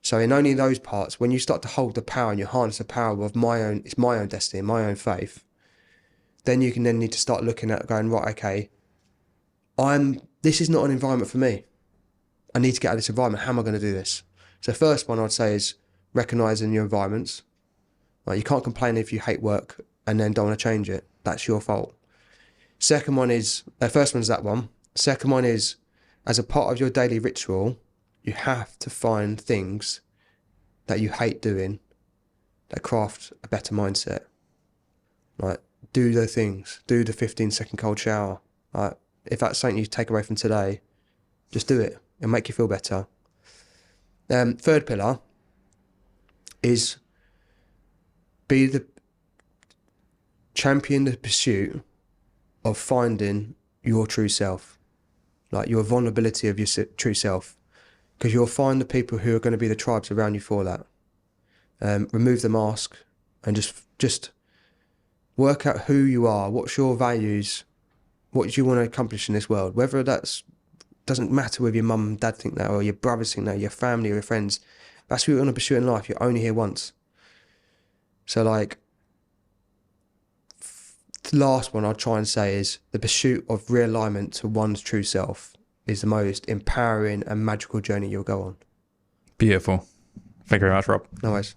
So in only those parts, when you start to hold the power and you harness the power of it's my own destiny, my own faith, then you can then need to start looking at going, right, okay, this is not an environment for me. I need to get out of this environment. How am I going to do this? So the first one I'd say is recognizing your environments. Like, you can't complain if you hate work and then don't want to change it. That's your fault. Second one is, first one is that one. Second one is, as a part of your daily ritual, you have to find things that you hate doing that craft a better mindset. Like, do the things. Do the 15-second cold shower. Like, if that's something you take away from today, just do it. It'll make you feel better. Third pillar is champion the pursuit of finding your true self, like your vulnerability of your true self, because you'll find the people who are going to be the tribes around you for that. Remove the mask and just work out who you are, what's your values, what do you want to accomplish in this world, whether doesn't matter whether your mum and dad think that or your brothers think that, your family or your friends. That's what you want to pursue in life. You're only here once. So like, the last one I'd try and say is the pursuit of realignment to one's true self is the most empowering and magical journey you'll go on. Beautiful. Thank you very much, Rob. No worries.